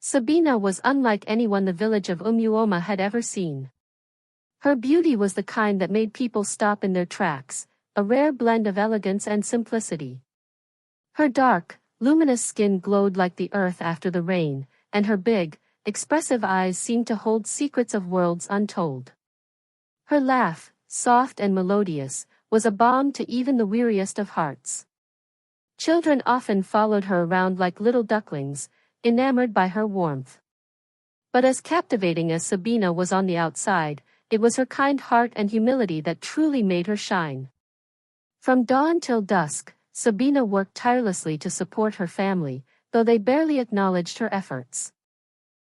Sabina was unlike anyone the village of Umuoma had ever seen. Her beauty was the kind that made people stop in their tracks, a rare blend of elegance and simplicity. Her dark, luminous skin glowed like the earth after the rain, and her big, expressive eyes seemed to hold secrets of worlds untold. Her laugh, soft and melodious, was a balm to even the weariest of hearts. Children often followed her around like little ducklings, enamored by her warmth. But as captivating as Sabina was on the outside, it was her kind heart and humility that truly made her shine. From dawn till dusk, Sabina worked tirelessly to support her family, though they barely acknowledged her efforts.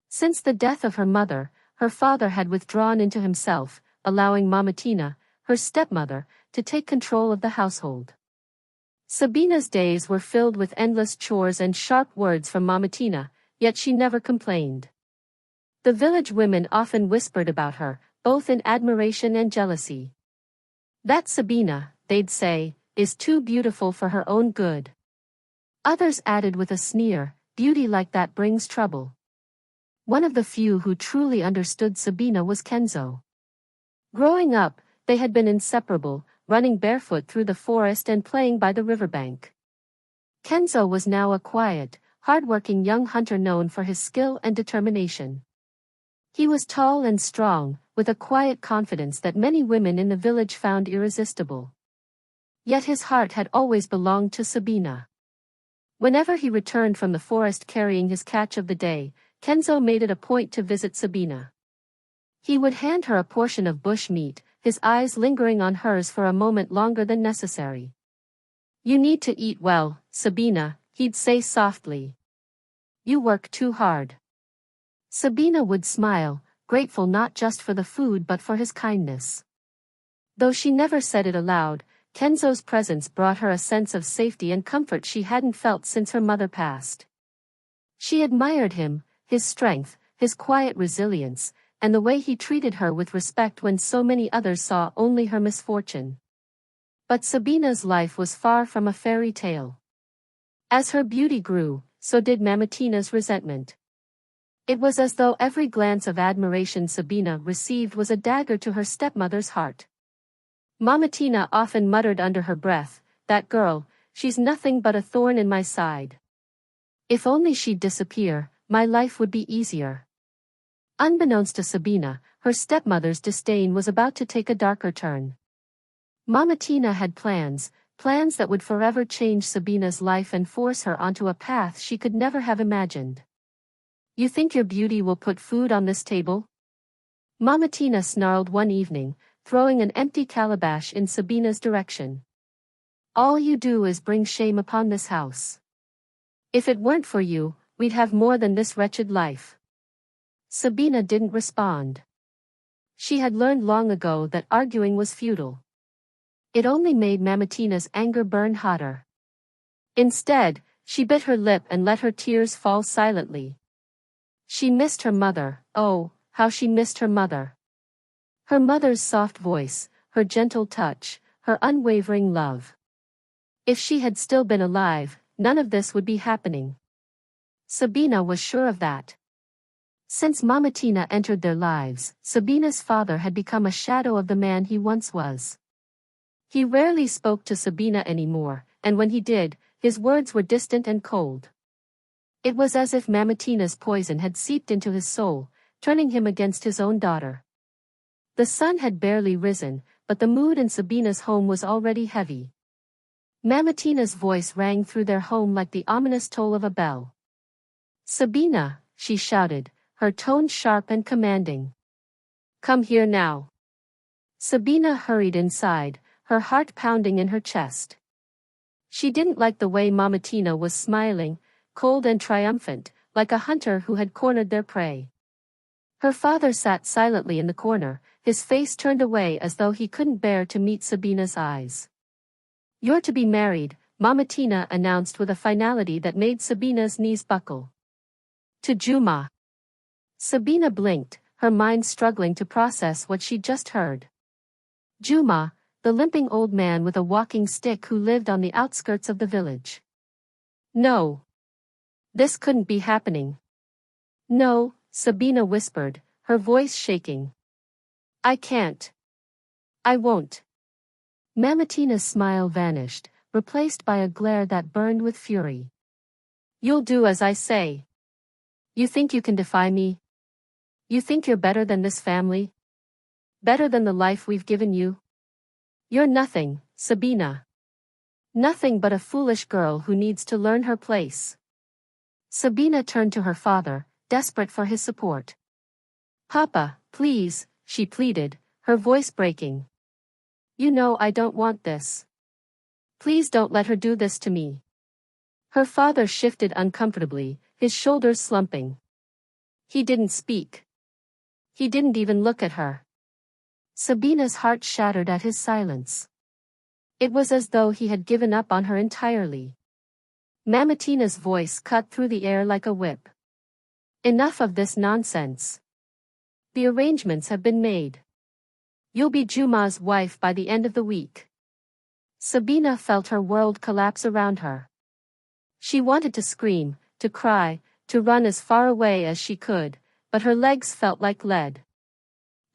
Since the death of her mother, her father had withdrawn into himself, allowing Mamatina, her stepmother, to take control of the household. Sabina's days were filled with endless chores and sharp words from Mamatina, yet she never complained. The village women often whispered about her, both in admiration and jealousy. "That Sabina," they'd say, "is too beautiful for her own good." Others added with a sneer, "Beauty like that brings trouble." One of the few who truly understood Sabina was Kenzo. Growing up, they had been inseparable, running barefoot through the forest and playing by the riverbank. Kenzo was now a quiet, hard-working young hunter known for his skill and determination. He was tall and strong, with a quiet confidence that many women in the village found irresistible. Yet his heart had always belonged to Sabina. Whenever he returned from the forest carrying his catch of the day, Kenzo made it a point to visit Sabina. He would hand her a portion of bush meat, his eyes lingering on hers for a moment longer than necessary. "You need to eat well, Sabina," he'd say softly. "You work too hard." Sabina would smile, grateful not just for the food but for his kindness. Though she never said it aloud, Kenzo's presence brought her a sense of safety and comfort she hadn't felt since her mother passed. She admired him, his strength, his quiet resilience, and the way he treated her with respect when so many others saw only her misfortune. But Sabina's life was far from a fairy tale. As her beauty grew, so did Mamatina's resentment. It was as though every glance of admiration Sabina received was a dagger to her stepmother's heart. Mamatina often muttered under her breath, "That girl, she's nothing but a thorn in my side. If only she'd disappear, my life would be easier." Unbeknownst to Sabina, her stepmother's disdain was about to take a darker turn. Mamatina had plans that would forever change Sabina's life and force her onto a path she could never have imagined. "You think your beauty will put food on this table?" Mamatina snarled one evening, throwing an empty calabash in Sabina's direction. "All you do is bring shame upon this house. If it weren't for you, we'd have more than this wretched life." Sabina didn't respond. She had learned long ago that arguing was futile. It only made Mamatina's anger burn hotter. Instead, she bit her lip and let her tears fall silently. She missed her mother. Oh, how she missed her mother. Her mother's soft voice, her gentle touch, her unwavering love. If she had still been alive, none of this would be happening. Sabina was sure of that. Since Mamatina entered their lives, Sabina's father had become a shadow of the man he once was. He rarely spoke to Sabina anymore, and when he did, his words were distant and cold. It was as if Mamatina's poison had seeped into his soul, turning him against his own daughter. The sun had barely risen, but the mood in Sabina's home was already heavy. Mamatina's voice rang through their home like the ominous toll of a bell. "Sabina," she shouted, her tone sharp and commanding. "Come here now." Sabina hurried inside, her heart pounding in her chest. She didn't like the way Mamatina was smiling, cold and triumphant, like a hunter who had cornered their prey. Her father sat silently in the corner, his face turned away as though he couldn't bear to meet Sabina's eyes. "You're to be married," Mamatina announced with a finality that made Sabina's knees buckle. "To Juma." Sabina blinked, her mind struggling to process what she'd just heard. Juma, the limping old man with a walking stick who lived on the outskirts of the village. No. This couldn't be happening. No, Sabina whispered, her voice shaking. I can't. I won't. Mamatina's smile vanished, replaced by a glare that burned with fury. You'll do as I say. You think you can defy me? You think you're better than this family? Better than the life we've given you? You're nothing, Sabina. Nothing but a foolish girl who needs to learn her place. Sabina turned to her father, desperate for his support. Papa, please, she pleaded, her voice breaking. You know I don't want this. Please don't let her do this to me. Her father shifted uncomfortably, his shoulders slumping. He didn't speak. He didn't even look at her. Sabina's heart shattered at his silence. It was as though he had given up on her entirely. Mamatina's voice cut through the air like a whip. Enough of this nonsense. The arrangements have been made. You'll be Juma's wife by the end of the week. Sabina felt her world collapse around her. She wanted to scream, to cry, to run as far away as she could, but her legs felt like lead.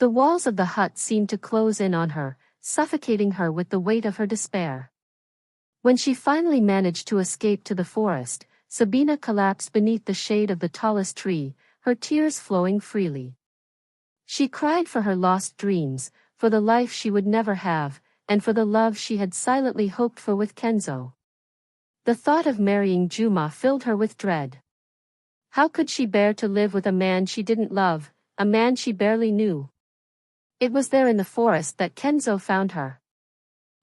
The walls of the hut seemed to close in on her, suffocating her with the weight of her despair. When she finally managed to escape to the forest, Sabina collapsed beneath the shade of the tallest tree, her tears flowing freely. She cried for her lost dreams, for the life she would never have, and for the love she had silently hoped for with Kenzo. The thought of marrying Juma filled her with dread. How could she bear to live with a man she didn't love, a man she barely knew? It was there in the forest that Kenzo found her.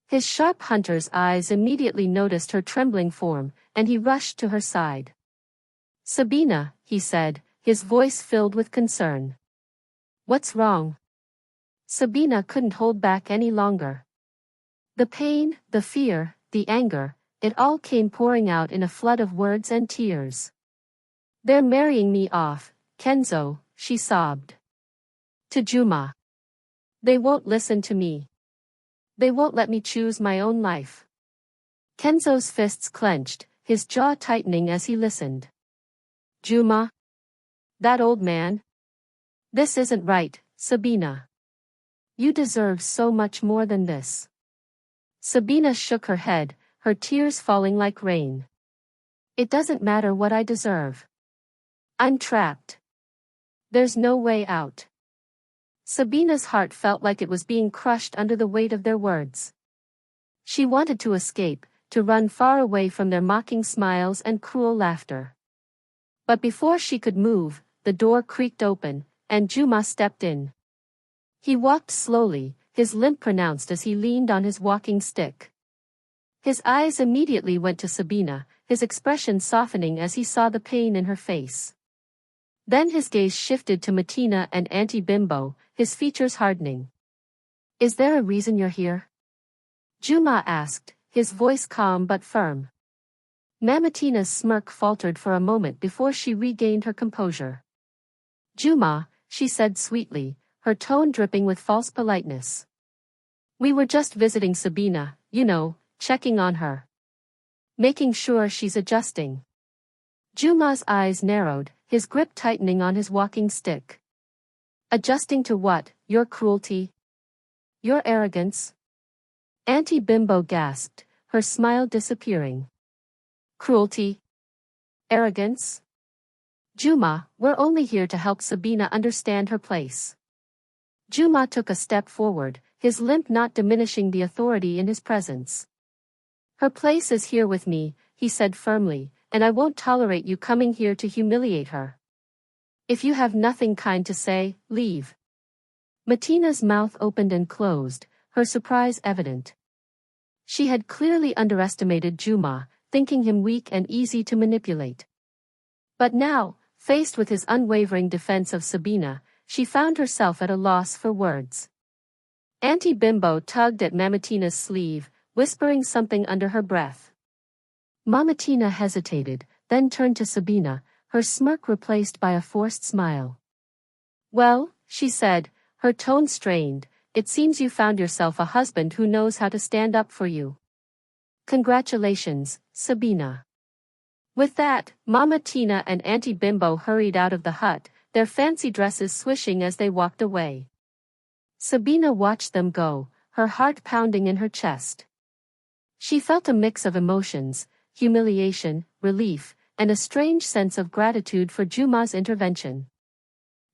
His sharp hunter's eyes immediately noticed her trembling form, and he rushed to her side. Sabina, he said, his voice filled with concern. What's wrong? Sabina couldn't hold back any longer. The pain, the fear, the anger, it all came pouring out in a flood of words and tears. They're marrying me off, Kenzo, she sobbed. To Juma. They won't listen to me. They won't let me choose my own life. Kenzo's fists clenched, his jaw tightening as he listened. Juma? That old man? This isn't right, Sabina. You deserve so much more than this. Sabina shook her head, her tears falling like rain. It doesn't matter what I deserve. I'm trapped. There's no way out. Sabina's heart felt like it was being crushed under the weight of their words. She wanted to escape, to run far away from their mocking smiles and cruel laughter. But before she could move, the door creaked open, and Juma stepped in. He walked slowly, his limp pronounced as he leaned on his walking stick. His eyes immediately went to Sabina, his expression softening as he saw the pain in her face. Then his gaze shifted to Matina and Auntie Bimbo, his features hardening. Is there a reason you're here? Juma asked, his voice calm but firm. Mamatina's smirk faltered for a moment before she regained her composure. Juma, she said sweetly, her tone dripping with false politeness. We were just visiting Sabina, checking on her. Making sure she's adjusting. Juma's eyes narrowed, his grip tightening on his walking stick. Adjusting to what? Your cruelty? Your arrogance? Auntie Bimbo gasped, her smile disappearing. Cruelty? Arrogance? Juma, we're only here to help Sabina understand her place. Juma took a step forward, his limp not diminishing the authority in his presence. Her place is here with me, he said firmly, and I won't tolerate you coming here to humiliate her. If you have nothing kind to say, leave. Matina's mouth opened and closed, her surprise evident. She had clearly underestimated Juma, thinking him weak and easy to manipulate. But now, faced with his unwavering defense of Sabina, she found herself at a loss for words. Auntie Bimbo tugged at Mamatina's sleeve, whispering something under her breath. Mamatina hesitated, then turned to Sabina, her smirk replaced by a forced smile. Well, she said, her tone strained, it seems you found yourself a husband who knows how to stand up for you. Congratulations, Sabina. With that, Mama Tina and Auntie Bimbo hurried out of the hut, their fancy dresses swishing as they walked away. Sabina watched them go, her heart pounding in her chest. She felt a mix of emotions, humiliation, relief, and a strange sense of gratitude for Juma's intervention.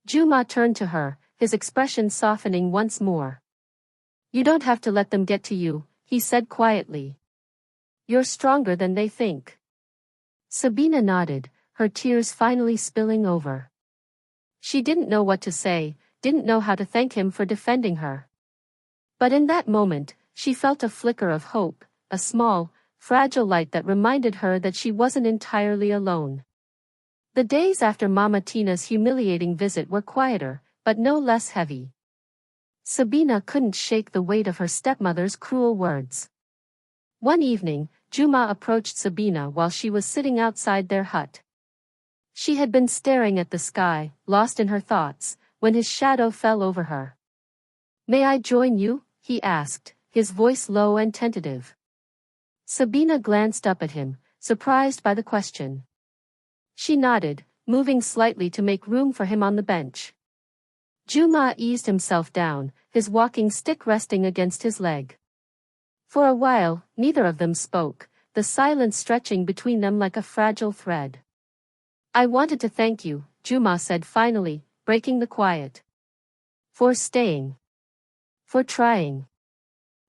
Juma turned to her, his expression softening once more. "You don't have to let them get to you," he said quietly. "You're stronger than they think." Sabina nodded, her tears finally spilling over. She didn't know what to say, didn't know how to thank him for defending her. But in that moment, she felt a flicker of hope, a small, fragile light that reminded her that she wasn't entirely alone. The days after Mama Tina's humiliating visit were quieter, but no less heavy. Sabina couldn't shake the weight of her stepmother's cruel words. One evening, Juma approached Sabina while she was sitting outside their hut. She had been staring at the sky, lost in her thoughts, when his shadow fell over her. "May I join you?" he asked, his voice low and tentative. Sabina glanced up at him, surprised by the question. She nodded, moving slightly to make room for him on the bench. Juma eased himself down, his walking stick resting against his leg. For a while, neither of them spoke, the silence stretching between them like a fragile thread. "I wanted to thank you," Juma said finally, breaking the quiet. "For staying. For trying."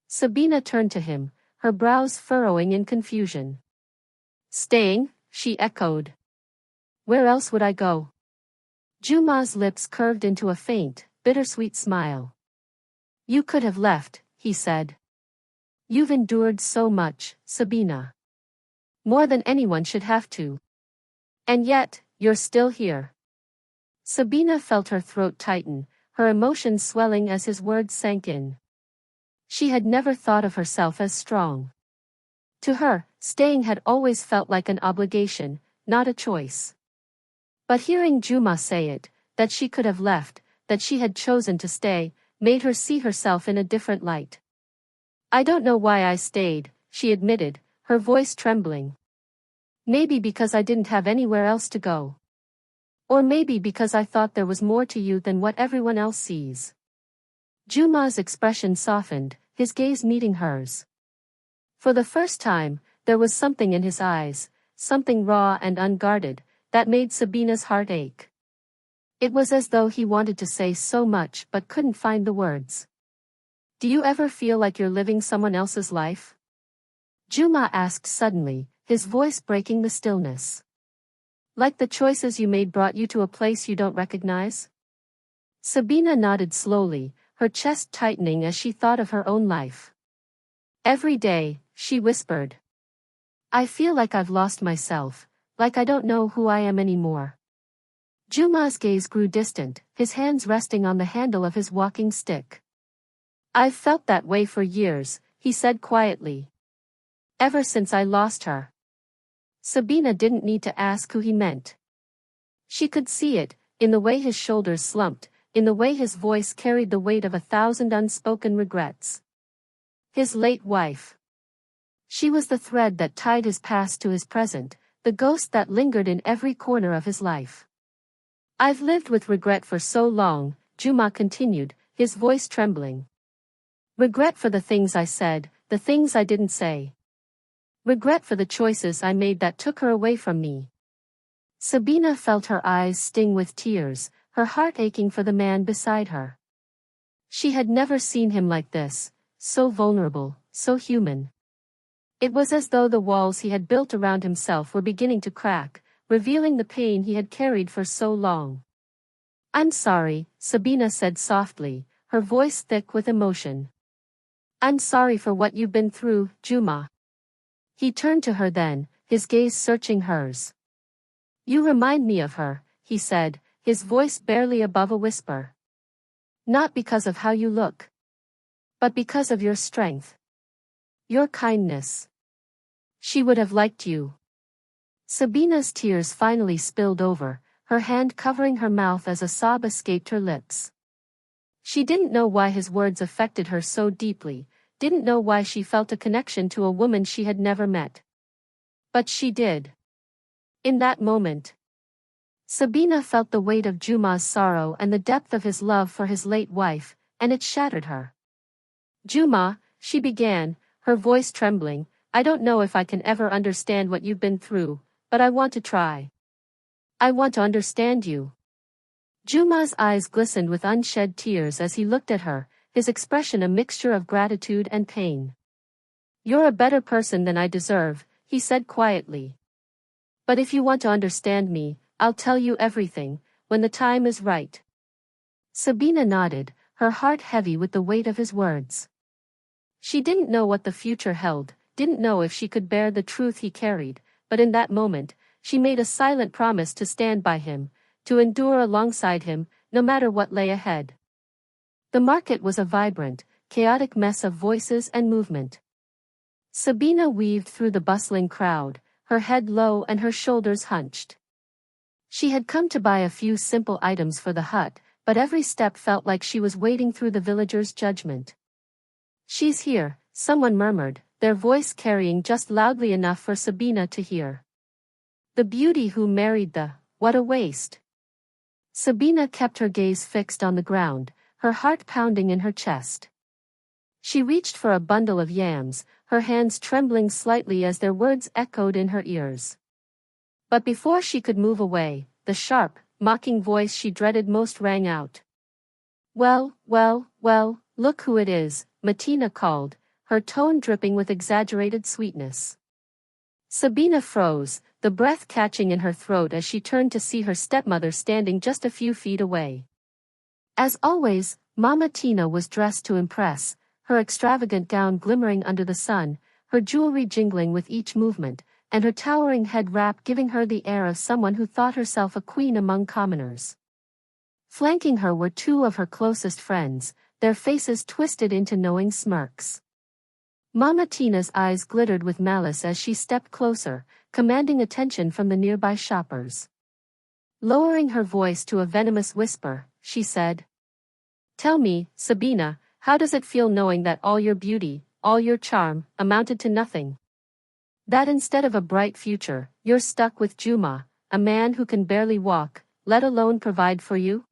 Sabina turned to him, her brows furrowing in confusion. "Staying?" she echoed. "Where else would I go?" Juma's lips curved into a faint, bittersweet smile. "You could have left," he said. "You've endured so much, Sabina. More than anyone should have to. And yet, you're still here." Sabina felt her throat tighten, her emotions swelling as his words sank in. She had never thought of herself as strong. To her, staying had always felt like an obligation, not a choice. But hearing Juma say it, that she could have left, that she had chosen to stay, made her see herself in a different light. "I don't know why I stayed," she admitted, her voice trembling. "Maybe because I didn't have anywhere else to go. Or maybe because I thought there was more to you than what everyone else sees." Juma's expression softened, his gaze meeting hers. For the first time, there was something in his eyes, something raw and unguarded, that made Sabina's heart ache. It was as though he wanted to say so much but couldn't find the words. "Do you ever feel like you're living someone else's life?" Juma asked suddenly, his voice breaking the stillness. "Like the choices you made brought you to a place you don't recognize?" Sabina nodded slowly, her chest tightening as she thought of her own life. "Every day," she whispered. "I feel like I've lost myself, like I don't know who I am anymore." Juma's gaze grew distant, his hands resting on the handle of his walking stick. "I've felt that way for years," he said quietly. "Ever since I lost her." Sabina didn't need to ask who he meant. She could see it, in the way his shoulders slumped, in the way his voice carried the weight of 1,000 unspoken regrets. His late wife. She was the thread that tied his past to his present, the ghost that lingered in every corner of his life. "I've lived with regret for so long," Juma continued, his voice trembling. "Regret for the things I said, the things I didn't say. Regret for the choices I made that took her away from me." Sabina felt her eyes sting with tears, her heart aching for the man beside her. She had never seen him like this, so vulnerable, so human. It was as though the walls he had built around himself were beginning to crack, revealing the pain he had carried for so long. "I'm sorry," Sabina said softly, her voice thick with emotion. "I'm sorry for what you've been through, Juma." He turned to her then, his gaze searching hers. "You remind me of her," he said, his voice barely above a whisper. "Not because of how you look, but because of your strength. Your kindness. She would have liked you." Sabina's tears finally spilled over, her hand covering her mouth as a sob escaped her lips. She didn't know why his words affected her so deeply, didn't know why she felt a connection to a woman she had never met. But she did. In that moment, Sabina felt the weight of Juma's sorrow and the depth of his love for his late wife, and it shattered her. Juma, she began, her voice trembling, I don't know if I can ever understand what you've been through, but I want to try. I want to understand you. Juma's eyes glistened with unshed tears as he looked at her, his expression a mixture of gratitude and pain. You're a better person than I deserve, he said quietly. But if you want to understand me, I'll tell you everything, when the time is right. Sabina nodded, her heart heavy with the weight of his words. She didn't know what the future held, didn't know if she could bear the truth he carried, but in that moment, she made a silent promise to stand by him, to endure alongside him, no matter what lay ahead. The market was a vibrant, chaotic mess of voices and movement. Sabina weaved through the bustling crowd, her head low and her shoulders hunched. She had come to buy a few simple items for the hut, but every step felt like she was wading through the villagers' judgment. She's here, someone murmured, their voice carrying just loudly enough for Sabina to hear. The beauty who married the, what a waste. Sabina kept her gaze fixed on the ground, her heart pounding in her chest. She reached for a bundle of yams, her hands trembling slightly as their words echoed in her ears. But before she could move away, the sharp, mocking voice she dreaded most rang out. Well, look who it is, Martina called, her tone dripping with exaggerated sweetness. Sabina froze, the breath catching in her throat as she turned to see her stepmother standing just a few feet away. As always, Mama Tina was dressed to impress, her extravagant gown glimmering under the sun, her jewelry jingling with each movement, and her towering head wrap giving her the air of someone who thought herself a queen among commoners. Flanking her were two of her closest friends, their faces twisted into knowing smirks. Mama Tina's eyes glittered with malice as she stepped closer, commanding attention from the nearby shoppers. Lowering her voice to a venomous whisper, she said, Tell me, Sabina, how does it feel knowing that all your beauty, all your charm, amounted to nothing? That instead of a bright future, you're stuck with Juma, a man who can barely walk, let alone provide for you?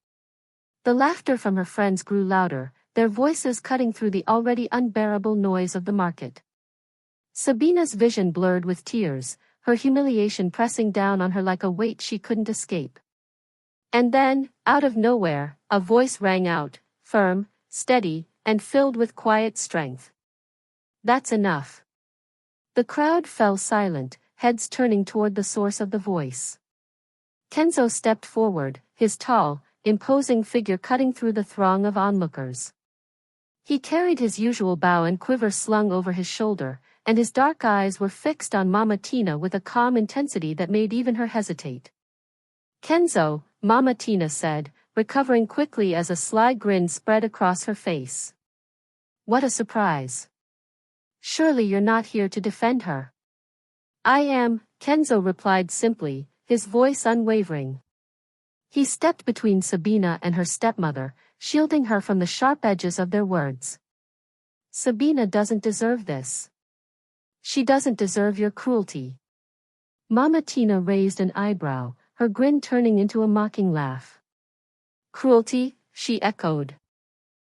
The laughter from her friends grew louder, their voices cutting through the already unbearable noise of the market. Sabina's vision blurred with tears, her humiliation pressing down on her like a weight she couldn't escape. And then, out of nowhere, a voice rang out, firm, steady, and filled with quiet strength. That's enough. The crowd fell silent, heads turning toward the source of the voice. Kenzo stepped forward, his tall, imposing figure cutting through the throng of onlookers. He carried his usual bow and quiver slung over his shoulder, and his dark eyes were fixed on Mama Tina with a calm intensity that made even her hesitate. Kenzo, Mama Tina said, recovering quickly as a sly grin spread across her face. What a surprise. Surely you're not here to defend her. I am, Kenzo replied simply, his voice unwavering. He stepped between Sabina and her stepmother, shielding her from the sharp edges of their words. Sabina doesn't deserve this. She doesn't deserve your cruelty. Mama Tina raised an eyebrow, her grin turning into a mocking laugh. Cruelty, she echoed.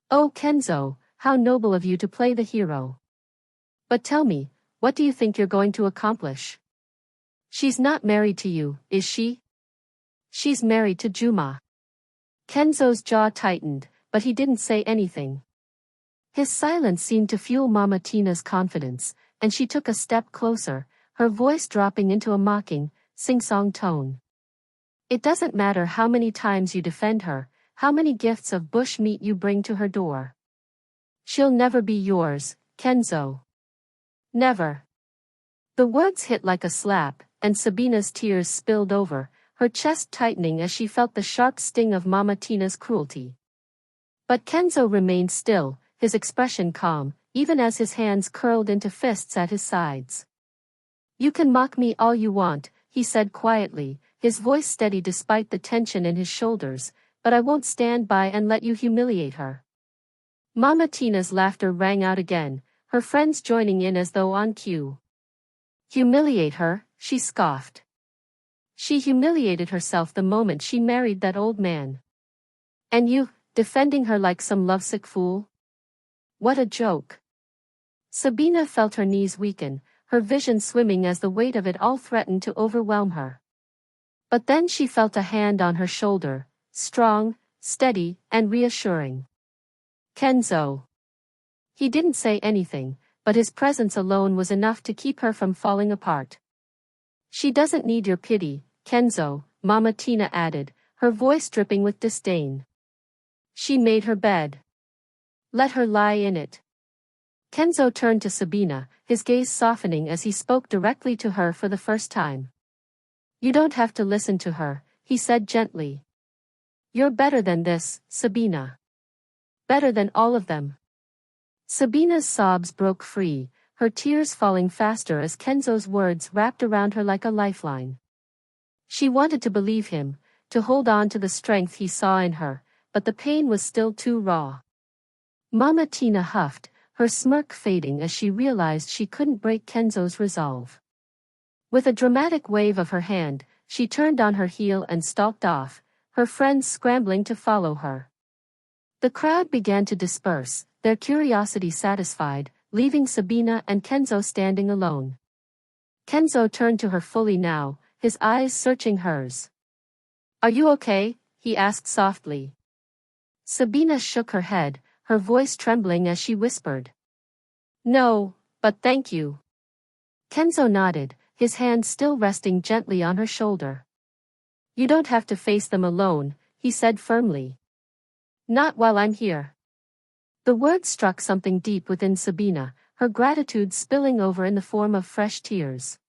Oh Kenzo, how noble of you to play the hero. But tell me, what do you think you're going to accomplish? She's not married to you, is she? She's married to Juma. Kenzo's jaw tightened, but he didn't say anything. His silence seemed to fuel Mama Tina's confidence, and she took a step closer, her voice dropping into a mocking, sing-song tone. It doesn't matter how many times you defend her, how many gifts of bush meat you bring to her door. She'll never be yours, Kenzo. Never. The words hit like a slap, and Sabina's tears spilled over, her chest tightening as she felt the sharp sting of Mama Tina's cruelty. But Kenzo remained still, his expression calm, even as his hands curled into fists at his sides. You can mock me all you want, he said quietly, his voice steady despite the tension in his shoulders, but I won't stand by and let you humiliate her. Mama Tina's laughter rang out again, her friends joining in as though on cue. Humiliate her, she scoffed. She humiliated herself the moment she married that old man. And you, defending her like some lovesick fool? What a joke. Sabina felt her knees weaken, her vision swimming as the weight of it all threatened to overwhelm her. But then she felt a hand on her shoulder, strong, steady, and reassuring. Kenzo. He didn't say anything, but his presence alone was enough to keep her from falling apart. She doesn't need your pity, Kenzo, Mama Tina added, her voice dripping with disdain. She made her bed. Let her lie in it. Kenzo turned to Sabina, his gaze softening as he spoke directly to her for the first time. You don't have to listen to her, he said gently. You're better than this, Sabina. Better than all of them. Sabina's sobs broke free, her tears falling faster as Kenzo's words wrapped around her like a lifeline. She wanted to believe him, to hold on to the strength he saw in her, but the pain was still too raw. Mama Tina huffed, her smirk fading as she realized she couldn't break Kenzo's resolve. With a dramatic wave of her hand, she turned on her heel and stalked off, her friends scrambling to follow her. The crowd began to disperse, their curiosity satisfied, leaving Sabina and Kenzo standing alone. Kenzo turned to her fully now, his eyes searching hers. Are you okay? He asked softly. Sabina shook her head, her voice trembling as she whispered. No, but thank you. Kenzo nodded, his hand still resting gently on her shoulder. You don't have to face them alone, he said firmly. Not while I'm here. The words struck something deep within Sabina, her gratitude spilling over in the form of fresh tears.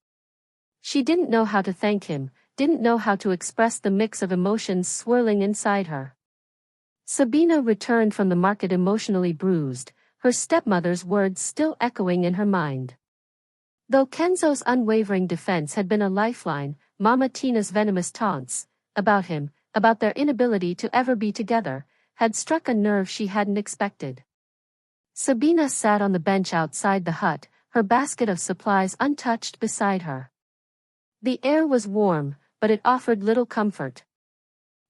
She didn't know how to thank him, didn't know how to express the mix of emotions swirling inside her. Sabina returned from the market emotionally bruised, her stepmother's words still echoing in her mind. Though Kenzo's unwavering defense had been a lifeline, Mama Tina's venomous taunts, about him, about their inability to ever be together, had struck a nerve she hadn't expected. Sabina sat on the bench outside the hut, her basket of supplies untouched beside her. The air was warm, but it offered little comfort.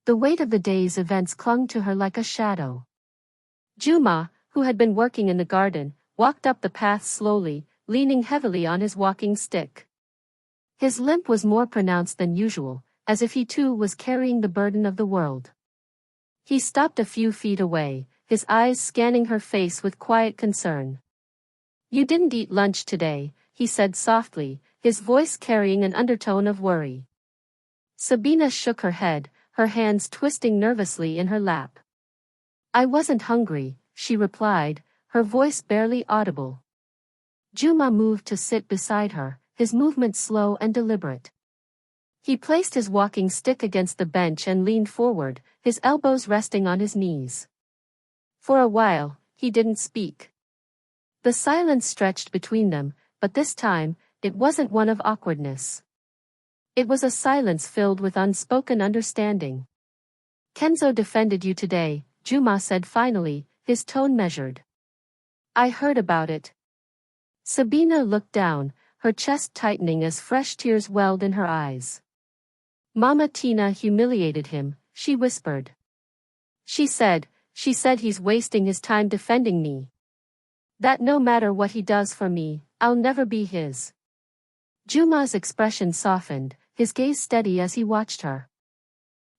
The weight of the day's events clung to her like a shadow. Juma, who had been working in the garden, walked up the path slowly, leaning heavily on his walking stick. His limp was more pronounced than usual, as if he too was carrying the burden of the world. He stopped a few feet away, his eyes scanning her face with quiet concern. You didn't eat lunch today, he said softly, his voice carrying an undertone of worry. Sabina shook her head, her hands twisting nervously in her lap. I wasn't hungry, she replied, her voice barely audible. Juma moved to sit beside her, his movement slow and deliberate. He placed his walking stick against the bench and leaned forward, his elbows resting on his knees. For a while, he didn't speak. The silence stretched between them, but this time, it wasn't one of awkwardness. It was a silence filled with unspoken understanding. Kenzo defended you today, Juma said finally, his tone measured. I heard about it. Sabina looked down, her chest tightening as fresh tears welled in her eyes. Mama Tina humiliated him, she whispered. She said he's wasting his time defending me. That no matter what he does for me, I'll never be his. Juma's expression softened, his gaze steady as he watched her.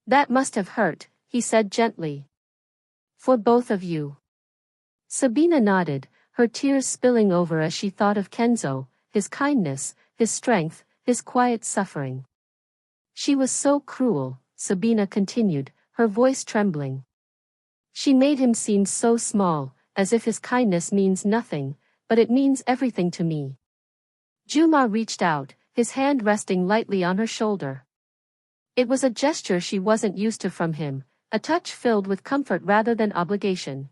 That must have hurt, he said gently. For both of you. Sabina nodded, her tears spilling over as she thought of Kenzo, his kindness, his strength, his quiet suffering. She was so cruel, Sabina continued, her voice trembling. She made him seem so small, as if his kindness means nothing, but it means everything to me. Juma reached out, his hand resting lightly on her shoulder. It was a gesture she wasn't used to from him, a touch filled with comfort rather than obligation.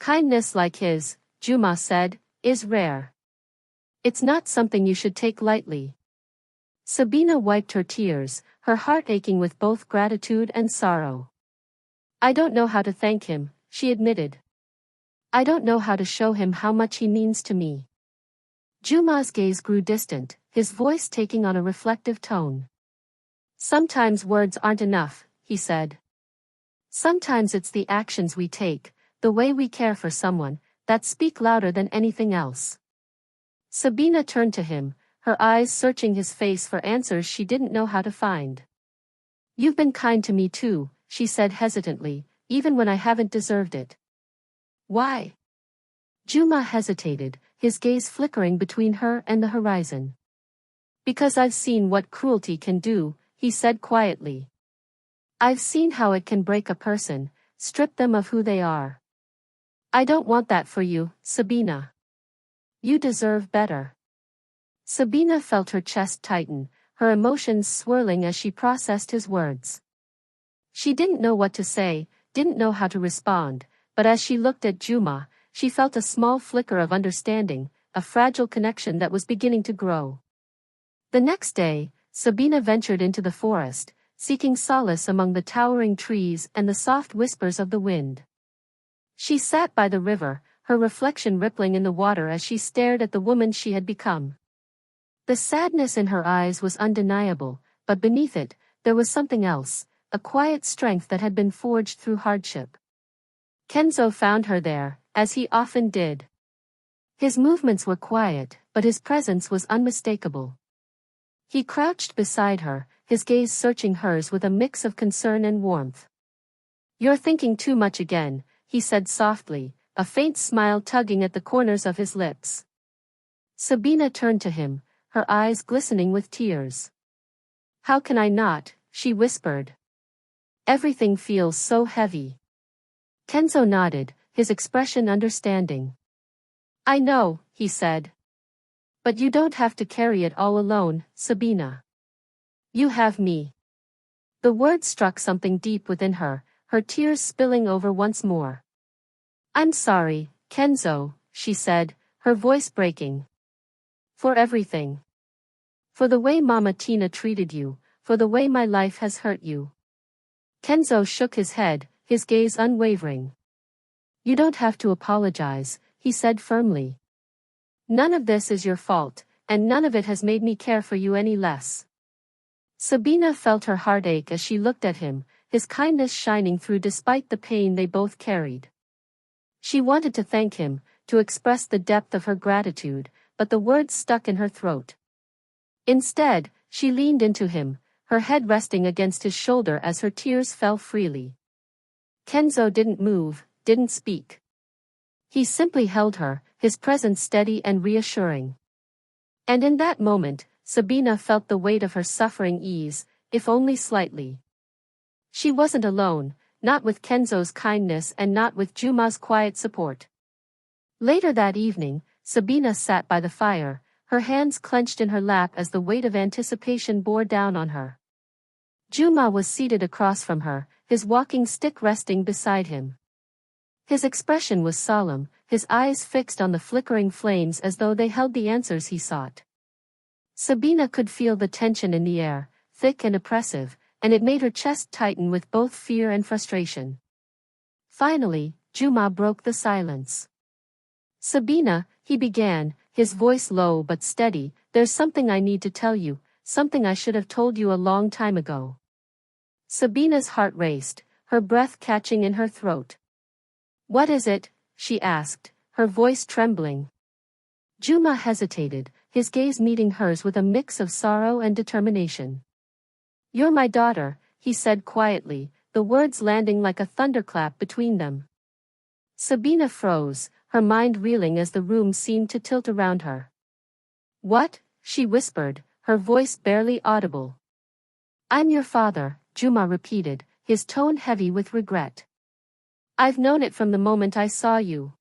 Kindness like his, Juma said, is rare. It's not something you should take lightly. Sabina wiped her tears, her heart aching with both gratitude and sorrow. I don't know how to thank him, she admitted. I don't know how to show him how much he means to me. Juma's gaze grew distant, his voice taking on a reflective tone. Sometimes words aren't enough, he said. Sometimes it's the actions we take, the way we care for someone, that speak louder than anything else. Sabina turned to him, her eyes searching his face for answers she didn't know how to find. You've been kind to me too, she said hesitantly, even when I haven't deserved it. Why? Juma hesitated, his gaze flickering between her and the horizon. Because I've seen what cruelty can do, he said quietly. I've seen how it can break a person, strip them of who they are. I don't want that for you, Sabina. You deserve better. Sabina felt her chest tighten, her emotions swirling as she processed his words. She didn't know what to say, didn't know how to respond, but as she looked at Juma, she felt a small flicker of understanding, a fragile connection that was beginning to grow. The next day, Sabina ventured into the forest, seeking solace among the towering trees and the soft whispers of the wind. She sat by the river, her reflection rippling in the water as she stared at the woman she had become. The sadness in her eyes was undeniable, but beneath it, there was something else, a quiet strength that had been forged through hardship. Kenzo found her there, as he often did. His movements were quiet, but his presence was unmistakable. He crouched beside her, his gaze searching hers with a mix of concern and warmth. You're thinking too much again, he said softly, a faint smile tugging at the corners of his lips. Sabina turned to him, her eyes glistening with tears. How can I not, she whispered. Everything feels so heavy. Kenzo nodded, his expression understanding. I know, he said. But you don't have to carry it all alone, Sabina. You have me. The words struck something deep within her, her tears spilling over once more. I'm sorry, Kenzo, she said, her voice breaking. For everything. For the way Mama Tina treated you, for the way my life has hurt you. Kenzo shook his head, his gaze unwavering. You don't have to apologize, he said firmly. None of this is your fault, and none of it has made me care for you any less. Sabina felt her heart ache as she looked at him, his kindness shining through despite the pain they both carried. She wanted to thank him, to express the depth of her gratitude, but the words stuck in her throat. Instead, she leaned into him, her head resting against his shoulder as her tears fell freely. Kenzo didn't move, didn't speak. He simply held her, his presence steady and reassuring. And in that moment, Sabina felt the weight of her suffering ease, if only slightly. She wasn't alone, not with Kenzo's kindness and not with Juma's quiet support. Later that evening, Sabina sat by the fire, her hands clenched in her lap as the weight of anticipation bore down on her. Juma was seated across from her, his walking stick resting beside him. His expression was solemn, his eyes fixed on the flickering flames as though they held the answers he sought. Sabina could feel the tension in the air, thick and oppressive, and it made her chest tighten with both fear and frustration. Finally, Juma broke the silence. Sabina, he began, his voice low but steady, there's something I need to tell you, something I should have told you a long time ago. Sabina's heart raced, her breath catching in her throat. What is it? She asked, her voice trembling. Juma hesitated, his gaze meeting hers with a mix of sorrow and determination. You're my daughter, he said quietly, the words landing like a thunderclap between them. Sabina froze, her mind reeling as the room seemed to tilt around her. What? She whispered, her voice barely audible. I'm your father, Juma repeated, his tone heavy with regret. I've known it from the moment I saw you.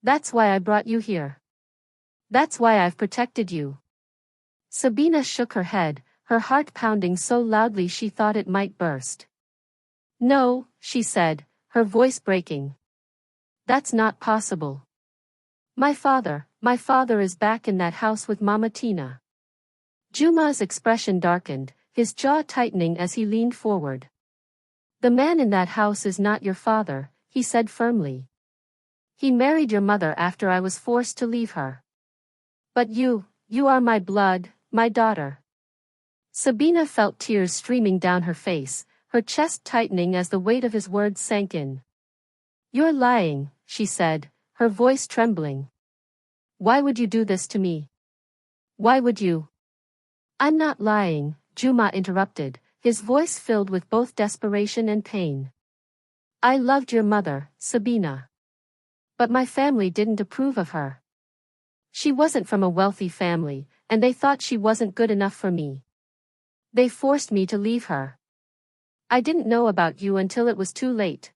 That's why I brought you here. That's why I've protected you. Sabina shook her head, her heart pounding so loudly she thought it might burst. No, she said, her voice breaking. That's not possible. My father is back in that house with Mama Tina. Juma's expression darkened, his jaw tightening as he leaned forward. The man in that house is not your father, he said firmly. He married your mother after I was forced to leave her. But you are my blood, my daughter. Sabina felt tears streaming down her face, her chest tightening as the weight of his words sank in. "You're lying," she said, her voice trembling. "Why would you do this to me? Why would you?" "I'm not lying," Juma interrupted, his voice filled with both desperation and pain. "I loved your mother, Sabina. But my family didn't approve of her. She wasn't from a wealthy family, and they thought she wasn't good enough for me. They forced me to leave her. I didn't know about you until it was too late."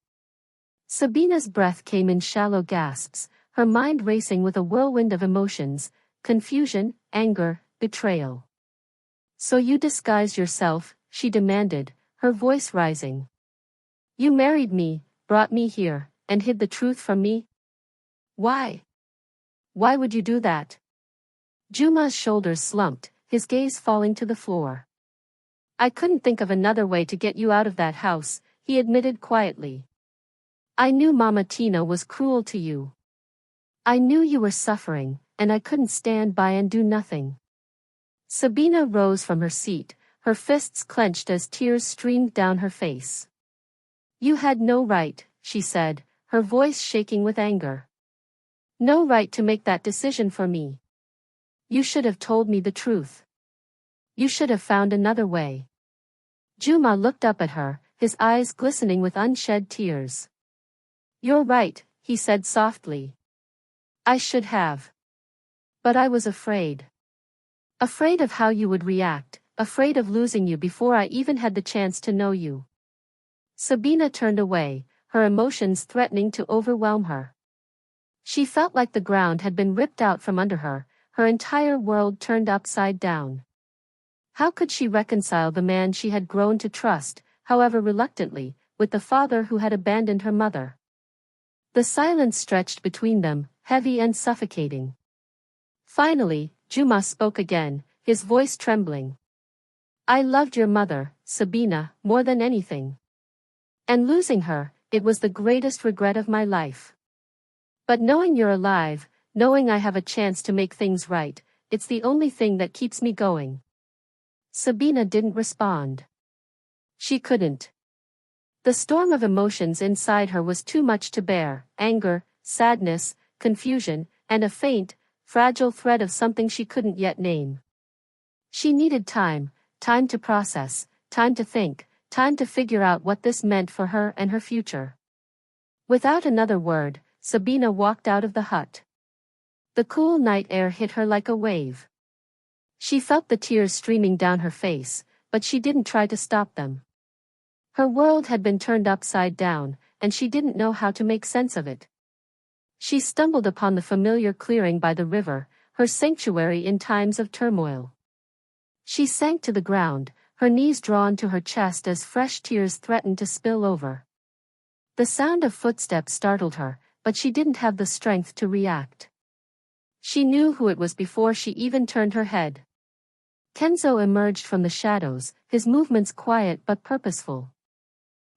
Sabina's breath came in shallow gasps, her mind racing with a whirlwind of emotions, confusion, anger, betrayal. "So you disguised yourself," she demanded, her voice rising. "You married me, brought me here, and hid the truth from me? Why? Why would you do that?" Juma's shoulders slumped, his gaze falling to the floor. "I couldn't think of another way to get you out of that house," he admitted quietly. "I knew Mama Tina was cruel to you. I knew you were suffering, and I couldn't stand by and do nothing." Sabina rose from her seat, her fists clenched as tears streamed down her face. "You had no right," she said, her voice shaking with anger. "No right to make that decision for me. You should have told me the truth. You should have found another way." Juma looked up at her, his eyes glistening with unshed tears. "You're right," he said softly. "I should have. But I was afraid. Afraid of how you would react, afraid of losing you before I even had the chance to know you." Sabina turned away, her emotions threatening to overwhelm her. She felt like the ground had been ripped out from under her, her entire world turned upside down. How could she reconcile the man she had grown to trust, however reluctantly, with the father who had abandoned her mother? The silence stretched between them, heavy and suffocating. Finally, Juma spoke again, his voice trembling. "I loved your mother, Sabina, more than anything. And losing her, it was the greatest regret of my life. But knowing you're alive, knowing I have a chance to make things right, it's the only thing that keeps me going." Sabina didn't respond. She couldn't. The storm of emotions inside her was too much to bear: anger, sadness, confusion, and a faint, fragile thread of something she couldn't yet name. She needed time, time to process, time to think, time to figure out what this meant for her and her future. Without another word, Sabina walked out of the hut. The cool night air hit her like a wave. She felt the tears streaming down her face, but she didn't try to stop them. Her world had been turned upside down, and she didn't know how to make sense of it. She stumbled upon the familiar clearing by the river, her sanctuary in times of turmoil. She sank to the ground, her knees drawn to her chest as fresh tears threatened to spill over. The sound of footsteps startled her, but she didn't have the strength to react. She knew who it was before she even turned her head. Kenzo emerged from the shadows, his movements quiet but purposeful.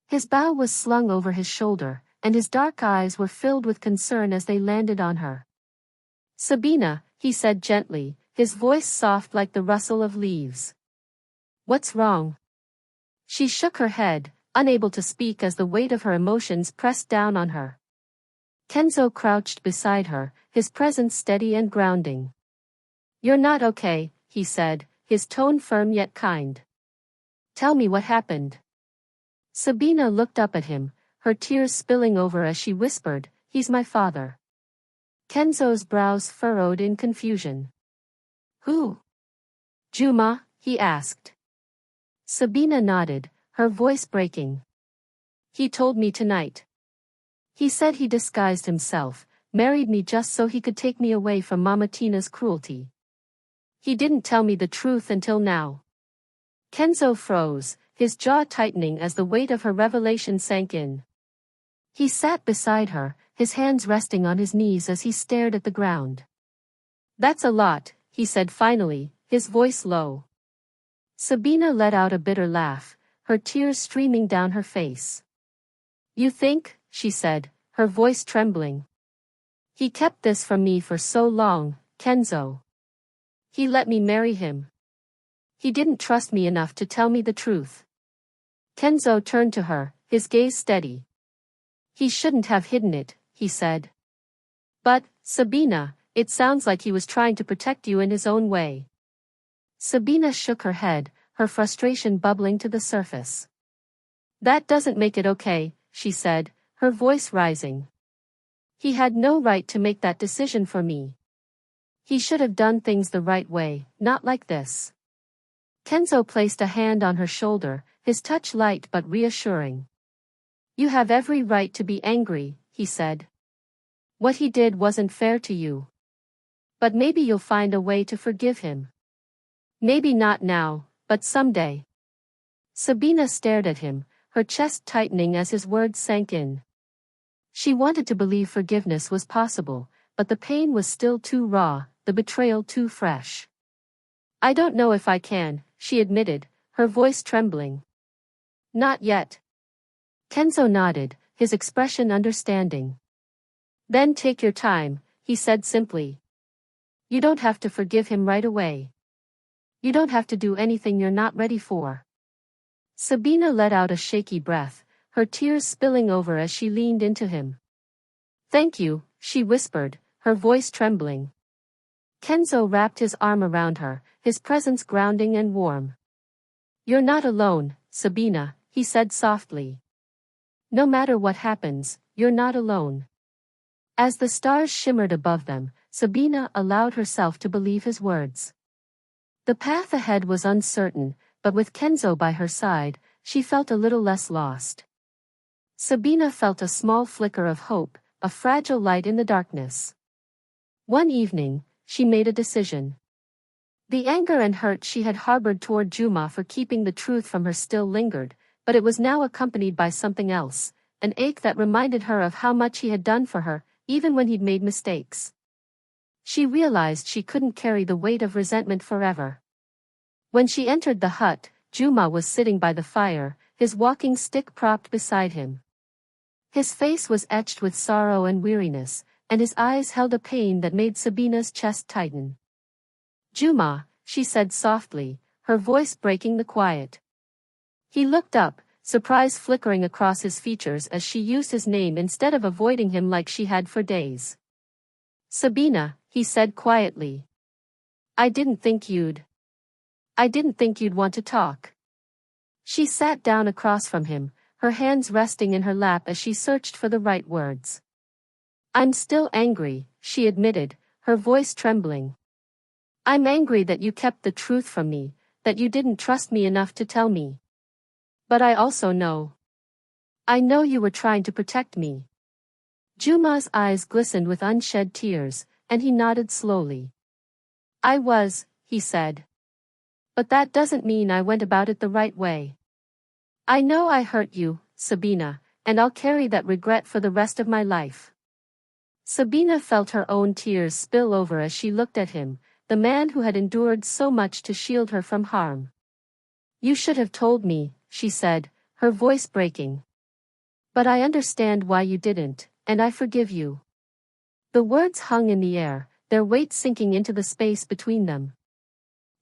His bow was slung over his shoulder, and his dark eyes were filled with concern as they landed on her. "Sabina," he said gently, his voice soft like the rustle of leaves. "What's wrong?" She shook her head, unable to speak as the weight of her emotions pressed down on her. Kenzo crouched beside her, his presence steady and grounding. "You're not okay," he said, his tone firm yet kind. "Tell me what happened." Sabina looked up at him, her tears spilling over as she whispered, "He's my father." Kenzo's brows furrowed in confusion. "Who?" "Juma?" he asked. Sabina nodded, her voice breaking. "He told me tonight. He said he disguised himself, married me just so he could take me away from Mama Tina's cruelty. He didn't tell me the truth until now." Kenzo froze, his jaw tightening as the weight of her revelation sank in. He sat beside her, his hands resting on his knees as he stared at the ground. "That's a lot," he said finally, his voice low. Sabina let out a bitter laugh, her tears streaming down her face. "You think," she said, her voice trembling. "He kept this from me for so long, Kenzo. He let me marry him. He didn't trust me enough to tell me the truth. Kenzo turned to her, his gaze steady. He shouldn't have hidden it, he said. But, Sabina, it sounds like he was trying to protect you in his own way. Sabina shook her head, her frustration bubbling to the surface. That doesn't make it okay, she said, her voice rising. He had no right to make that decision for me. He should have done things the right way, not like this. Kenzo placed a hand on her shoulder, his touch light but reassuring. You have every right to be angry, he said. What he did wasn't fair to you. But maybe you'll find a way to forgive him. Maybe not now, but someday. Sabina stared at him, her chest tightening as his words sank in. She wanted to believe forgiveness was possible, but the pain was still too raw, the betrayal too fresh. I don't know if I can, she admitted, her voice trembling. Not yet. Kenzo nodded, his expression understanding. Then take your time, he said simply. You don't have to forgive him right away. You don't have to do anything you're not ready for. Sabina let out a shaky breath, her tears spilling over as she leaned into him. Thank you, she whispered, her voice trembling. Kenzo wrapped his arm around her, his presence grounding and warm. You're not alone, Sabina, he said softly. No matter what happens, you're not alone. As the stars shimmered above them, Sabina allowed herself to believe his words. The path ahead was uncertain, but with Kenzo by her side, she felt a little less lost. Sabina felt a small flicker of hope, a fragile light in the darkness. One evening, she made a decision. The anger and hurt she had harbored toward Juma for keeping the truth from her still lingered, but it was now accompanied by something else, an ache that reminded her of how much he had done for her, even when he'd made mistakes. She realized she couldn't carry the weight of resentment forever. When she entered the hut, Juma was sitting by the fire, his walking stick propped beside him. His face was etched with sorrow and weariness, and his eyes held a pain that made Sabina's chest tighten. Juma, she said softly, her voice breaking the quiet. He looked up, surprise flickering across his features as she used his name instead of avoiding him like she had for days. Sabina, he said quietly. I didn't think you'd want to talk. She sat down across from him, her hands resting in her lap as she searched for the right words. I'm still angry, she admitted, her voice trembling. I'm angry that you kept the truth from me, that you didn't trust me enough to tell me. But I also know. I know you were trying to protect me. Juma's eyes glistened with unshed tears, and he nodded slowly. I was, he said. But that doesn't mean I went about it the right way. I know I hurt you, Sabina, and I'll carry that regret for the rest of my life. Sabina felt her own tears spill over as she looked at him, the man who had endured so much to shield her from harm. You should have told me, she said, her voice breaking. But I understand why you didn't, and I forgive you. The words hung in the air, their weight sinking into the space between them.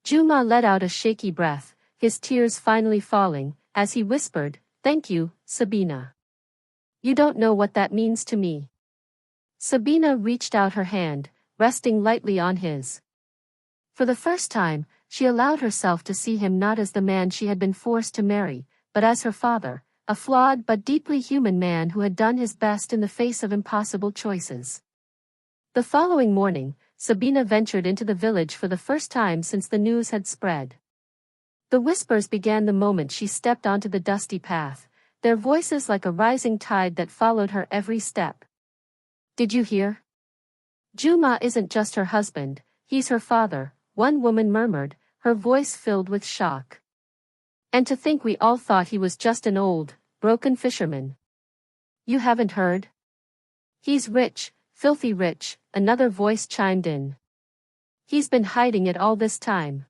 Juma let out a shaky breath, his tears finally falling, as he whispered, Thank you, Sabina. You don't know what that means to me. Sabina reached out her hand, resting lightly on his. For the first time, she allowed herself to see him not as the man she had been forced to marry, but as her father, a flawed but deeply human man who had done his best in the face of impossible choices. The following morning, Sabina ventured into the village for the first time since the news had spread. The whispers began the moment she stepped onto the dusty path, their voices like a rising tide that followed her every step. Did you hear? Juma isn't just her husband, he's her father, one woman murmured, her voice filled with shock. And to think we all thought he was just an old, broken fisherman. You haven't heard? He's rich, filthy rich, another voice chimed in. He's been hiding it all this time.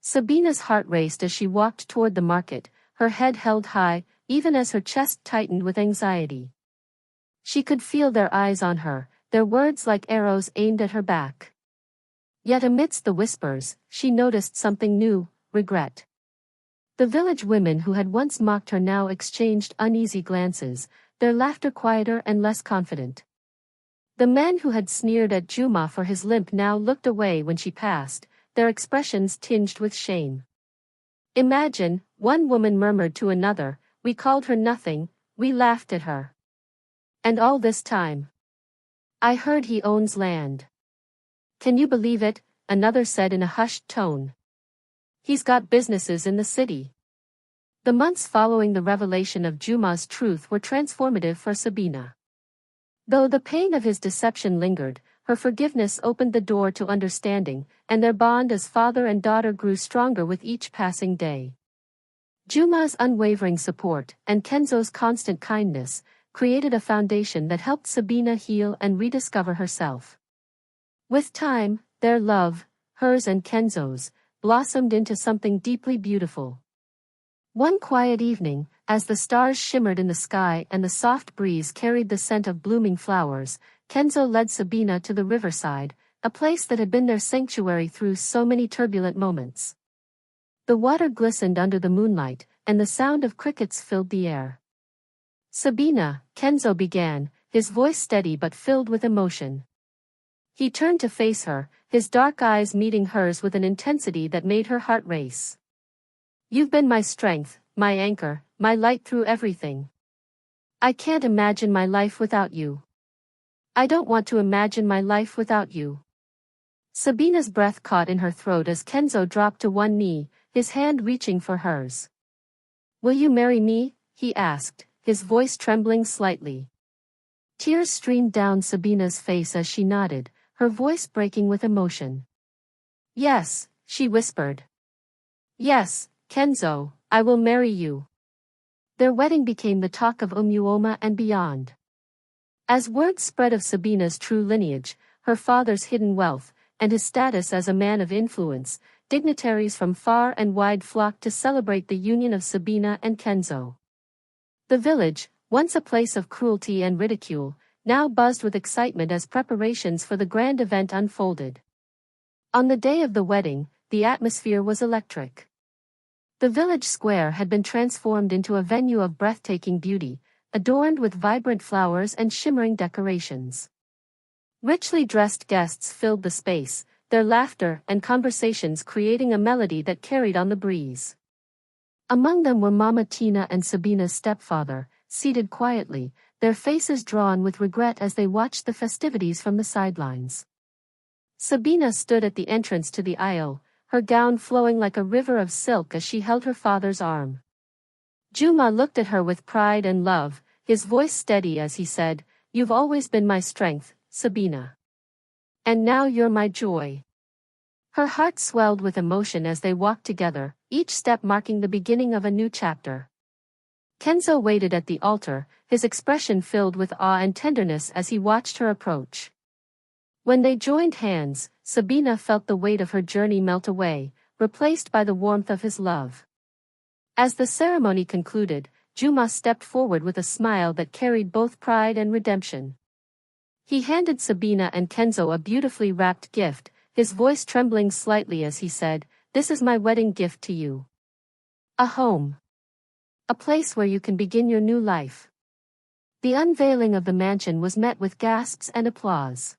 Sabina's heart raced as she walked toward the market, her head held high, even as her chest tightened with anxiety. She could feel their eyes on her, their words like arrows aimed at her back. Yet amidst the whispers, she noticed something new, regret. The village women who had once mocked her now exchanged uneasy glances, their laughter quieter and less confident. The men who had sneered at Juma for his limp now looked away when she passed, their expressions tinged with shame. Imagine, one woman murmured to another, we called her nothing, we laughed at her. And all this time. I heard he owns land. Can you believe it? Another said in a hushed tone. He's got businesses in the city. The months following the revelation of Juma's truth were transformative for Sabina. Though the pain of his deception lingered, her forgiveness opened the door to understanding, and their bond as father and daughter grew stronger with each passing day. Juma's unwavering support, and Kenzo's constant kindness, created a foundation that helped Sabina heal and rediscover herself. With time, their love, hers and Kenzo's, blossomed into something deeply beautiful. One quiet evening, as the stars shimmered in the sky and the soft breeze carried the scent of blooming flowers, Kenzo led Sabina to the riverside, a place that had been their sanctuary through so many turbulent moments. The water glistened under the moonlight, and the sound of crickets filled the air. Sabina, Kenzo began, his voice steady but filled with emotion. He turned to face her, his dark eyes meeting hers with an intensity that made her heart race. You've been my strength, my anchor, my light through everything. I can't imagine my life without you. I don't want to imagine my life without you. Sabina's breath caught in her throat as Kenzo dropped to one knee, his hand reaching for hers. Will you marry me? He asked, his voice trembling slightly. Tears streamed down Sabina's face as she nodded, her voice breaking with emotion. Yes, she whispered. Yes, Kenzo, I will marry you. Their wedding became the talk of Umuoma and beyond. As word spread of Sabina's true lineage, her father's hidden wealth, and his status as a man of influence, dignitaries from far and wide flocked to celebrate the union of Sabina and Kenzo. The village, once a place of cruelty and ridicule, now buzzed with excitement as preparations for the grand event unfolded. On the day of the wedding, the atmosphere was electric. The village square had been transformed into a venue of breathtaking beauty, adorned with vibrant flowers and shimmering decorations. Richly dressed guests filled the space, their laughter and conversations creating a melody that carried on the breeze. Among them were Mama Tina and Sabina's stepfather, seated quietly, their faces drawn with regret as they watched the festivities from the sidelines. Sabina stood at the entrance to the aisle, her gown flowing like a river of silk as she held her father's arm. Juma looked at her with pride and love, his voice steady as he said, You've always been my strength, Sabina. And now you're my joy. Her heart swelled with emotion as they walked together, each step marking the beginning of a new chapter. Kenzo waited at the altar, his expression filled with awe and tenderness as he watched her approach. When they joined hands, Sabina felt the weight of her journey melt away, replaced by the warmth of his love. As the ceremony concluded, Juma stepped forward with a smile that carried both pride and redemption. He handed Sabina and Kenzo a beautifully wrapped gift, his voice trembling slightly as he said, This is my wedding gift to you. A home. A place where you can begin your new life. The unveiling of the mansion was met with gasps and applause.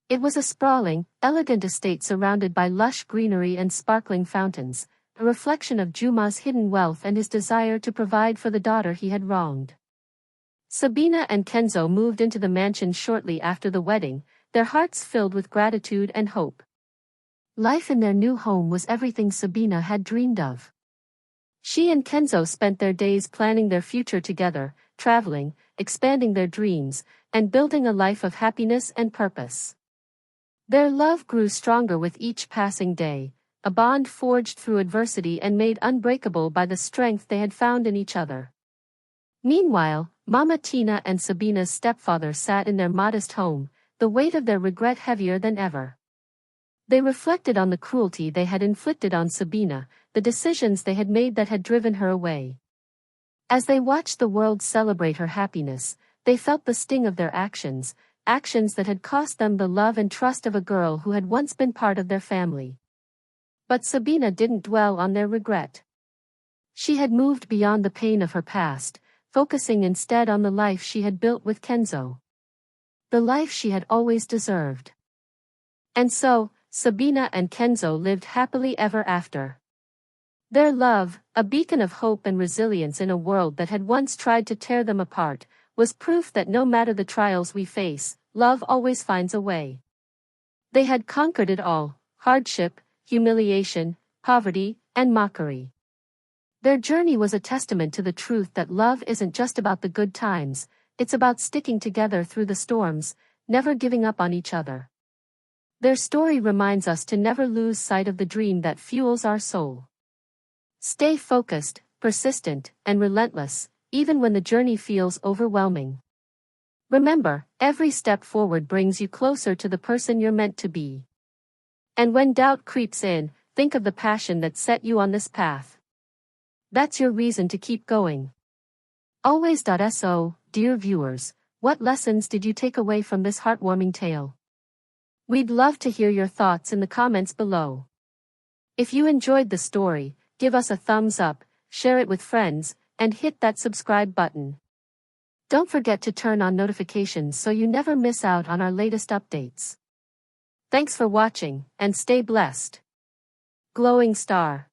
It was a sprawling, elegant estate surrounded by lush greenery and sparkling fountains, a reflection of Juma's hidden wealth and his desire to provide for the daughter he had wronged. Sabina and Kenzo moved into the mansion shortly after the wedding, their hearts filled with gratitude and hope. Life in their new home was everything Sabina had dreamed of. She and Kenzo spent their days planning their future together, traveling, expanding their dreams, and building a life of happiness and purpose. Their love grew stronger with each passing day, a bond forged through adversity and made unbreakable by the strength they had found in each other. Meanwhile, Mama Tina and Sabina's stepfather sat in their modest home, the weight of their regret heavier than ever. They reflected on the cruelty they had inflicted on Sabina, the decisions they had made that had driven her away. As they watched the world celebrate her happiness, they felt the sting of their actions that had cost them the love and trust of a girl who had once been part of their family. But Sabina didn't dwell on their regret. She had moved beyond the pain of her past, focusing instead on the life she had built with Kenzo. The life she had always deserved. And so, Sabina and Kenzo lived happily ever after. Their love, a beacon of hope and resilience in a world that had once tried to tear them apart, was proof that no matter the trials we face, love always finds a way. They had conquered it all: hardship, humiliation, poverty, and mockery. Their journey was a testament to the truth that love isn't just about the good times, it's about sticking together through the storms, never giving up on each other. Their story reminds us to never lose sight of the dream that fuels our soul. Stay focused, persistent, and relentless, even when the journey feels overwhelming. Remember, every step forward brings you closer to the person you're meant to be. And when doubt creeps in, think of the passion that set you on this path. That's your reason to keep going. Always. So, dear viewers, what lessons did you take away from this heartwarming tale? We'd love to hear your thoughts in the comments below. If you enjoyed the story, give us a thumbs up, share it with friends, and hit that subscribe button. Don't forget to turn on notifications so you never miss out on our latest updates. Thanks for watching, and stay blessed. Glowing Star.